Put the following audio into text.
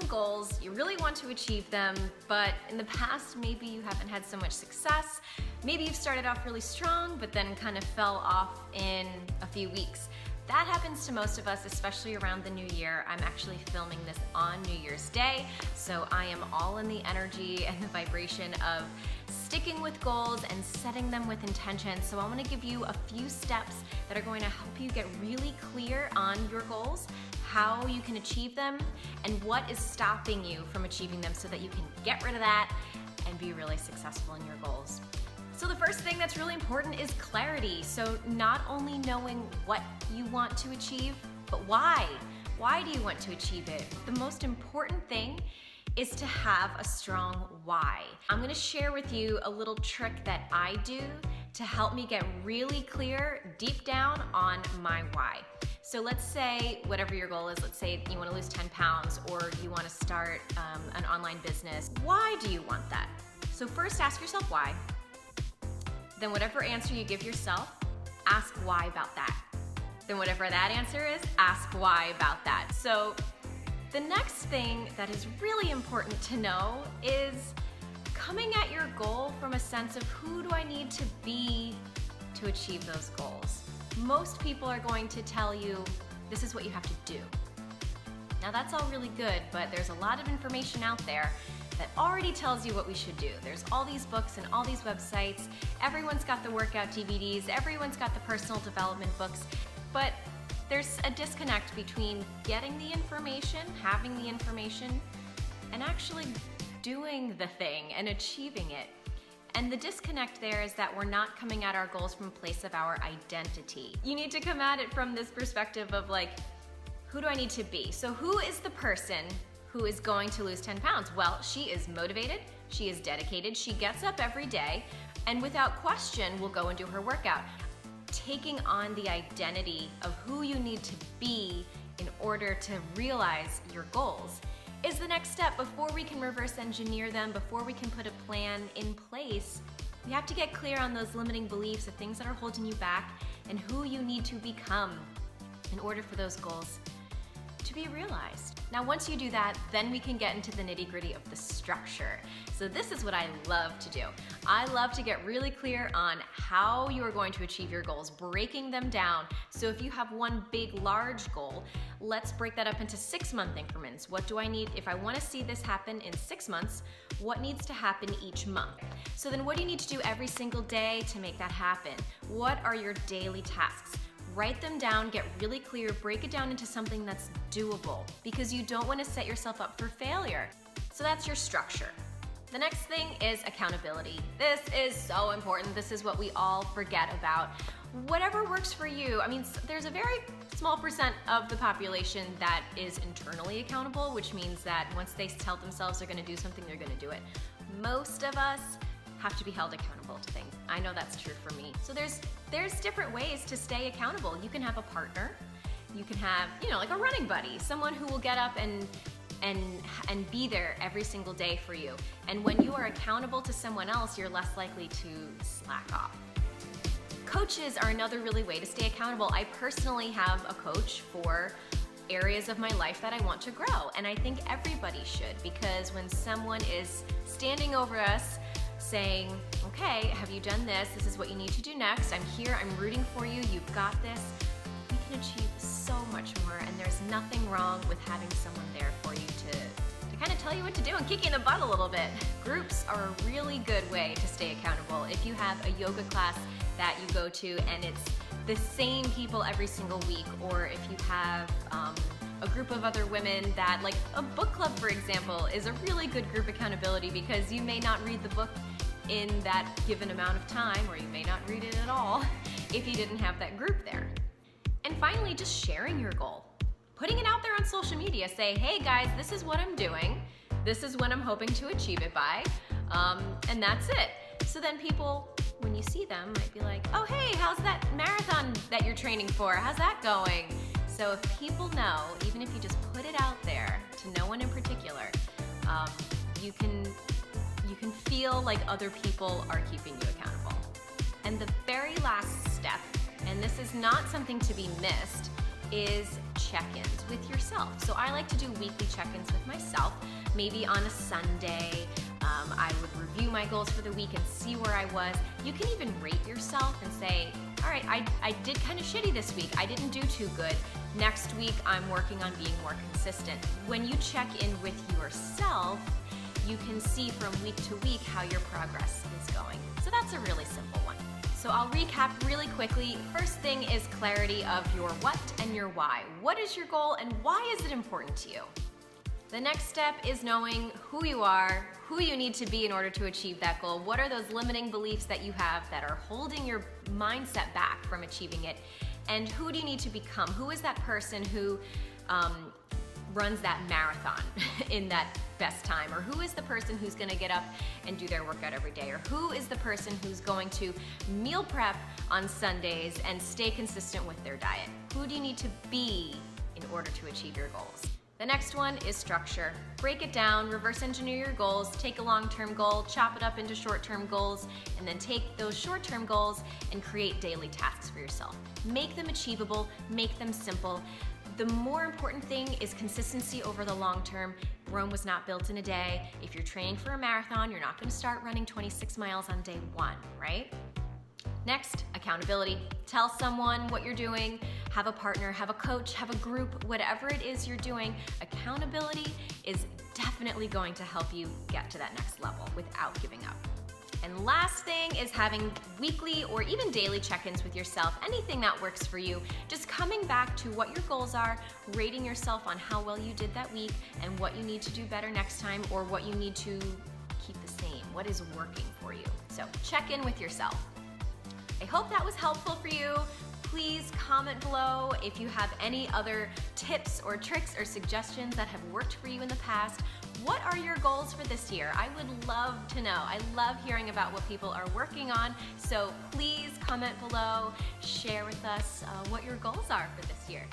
some goals, you really want to achieve them, but in the past maybe you haven't had so much success. Maybe you've started off really strong, but then kind of fell off in a few weeks. That happens to most of us, especially around the new year. I'm actually filming this on New Year's Day, so I am all in the energy and the vibration of sticking with goals and setting them with intention. So I want to give you a few steps that are going to help you get really clear on your goals, how you can achieve them, and what is stopping you from achieving them so that you can get rid of that and be really successful in your goals. So the first thing that's really important is clarity. So not only knowing what you want to achieve, but why. Why do you want to achieve it? The most important thing is to have a strong why. I'm gonna share with you a little trick that I do to help me get really clear deep down on my why. So let's say whatever your goal is, let's say you wanna lose 10 pounds or you wanna start an online business. Why do you want that? So first ask yourself why. Then whatever answer you give yourself, ask why about that. Then whatever that answer is, ask why about that. So the next thing that is really important to know is coming at your goal from a sense of who do I need to be to achieve those goals. Most people are going to tell you this is what you have to do. Now that's all really good, but there's a lot of information out there that already tells you what we should do. There's all these books and all these websites. Everyone's got the workout DVDs. Everyone's got the personal development books. But there's a disconnect between getting the information, having the information, and actually doing the thing and achieving it. And the disconnect there is that we're not coming at our goals from a place of our identity. You need to come at it from this perspective of like, who do I need to be? So who is the person who is going to lose 10 pounds? Well, she is motivated, she is dedicated, she gets up every day, and without question will go and do her workout. Taking on the identity of who you need to be in order to realize your goals is the next step. Before we can reverse engineer them, before we can put a plan in place, we have to get clear on those limiting beliefs, the things that are holding you back, and who you need to become in order for those goals to be realized. Now, once you do that, then we can get into the nitty-gritty of the structure. So this is what I love to do. I love to get really clear on how you are going to achieve your goals, breaking them down. So if you have one big, large goal, let's break that up into 6-month increments. What do I need? If I want to see this happen in 6 months, what needs to happen each month? So then what do you need to do every single day to make that happen? What are your daily tasks? Write them down, get really clear, break it down into something that's doable because you don't want to set yourself up for failure. So that's your structure. The next thing is accountability. This is so important. This is what we all forget about. Whatever works for you. I mean, there's a very small percent of the population that is internally accountable, which means that once they tell themselves they're going to do something, they're going to do it. Most of us have to be held accountable to things. I know that's true for me. So there's different ways to stay accountable. You can have a partner. You can have, like a running buddy, someone who will get up and be there every single day for you. And when you are accountable to someone else, you're less likely to slack off. Coaches are another really way to stay accountable. I personally have a coach for areas of my life that I want to grow, and I think everybody should, because when someone is standing over us saying, okay, have you done this? This is what you need to do next. I'm here, I'm rooting for you, you've got this. We can achieve so much more, and there's nothing wrong with having someone there for you to kind of tell you what to do and kick you in the butt a little bit. Groups are a really good way to stay accountable. If you have a yoga class that you go to and it's the same people every single week, or if you have a group of other women that, like a book club, for example, is a really good group accountability because you may not read the book in that given amount of time, or you may not read it at all if you didn't have that group there. And finally, just sharing your goal. Putting it out there on social media. Say, hey guys, this is what I'm doing. This is when I'm hoping to achieve it by. And that's it. So then people, when you see them, might be like, oh hey, how's that marathon that you're training for? How's that going? So if people know, even if you just put it out there to no one in particular, you can feel like other people are keeping you accountable. And the very last step, and this is not something to be missed, is check-ins with yourself. So I like to do weekly check-ins with myself, maybe on a Sunday. I would review my goals for the week and see where I was. You can even rate yourself and say, all right, I did kind of shitty this week. I didn't do too good. Next week, I'm working on being more consistent. When you check in with yourself, you can see from week to week how your progress is going. So that's a really simple one. So I'll recap really quickly. First thing is clarity of your what and your why. What is your goal and why is it important to you? The next step is knowing who you are, who you need to be in order to achieve that goal. What are those limiting beliefs that you have that are holding your mindset back from achieving it? And who do you need to become? Who is that person who runs that marathon in that best time? Or who is the person who's gonna get up and do their workout every day? Or who is the person who's going to meal prep on Sundays and stay consistent with their diet? Who do you need to be in order to achieve your goals? The next one is structure. Break it down, reverse engineer your goals, take a long-term goal, chop it up into short-term goals, and then take those short-term goals and create daily tasks for yourself. Make them achievable, make them simple. The more important thing is consistency over the long term. Rome was not built in a day. If you're training for a marathon, you're not gonna start running 26 miles on day one, right? Next, accountability. Tell someone what you're doing, have a partner, have a coach, have a group, whatever it is you're doing. Accountability is definitely going to help you get to that next level without giving up. And last thing is having weekly or even daily check-ins with yourself, anything that works for you. Just coming back to what your goals are, rating yourself on how well you did that week and what you need to do better next time or what you need to keep the same, what is working for you. So check in with yourself. I hope that was helpful for you. Please comment below if you have any other tips or tricks or suggestions that have worked for you in the past. What are your goals for this year? I would love to know. I love hearing about what people are working on. So please comment below, share with us what your goals are for this year.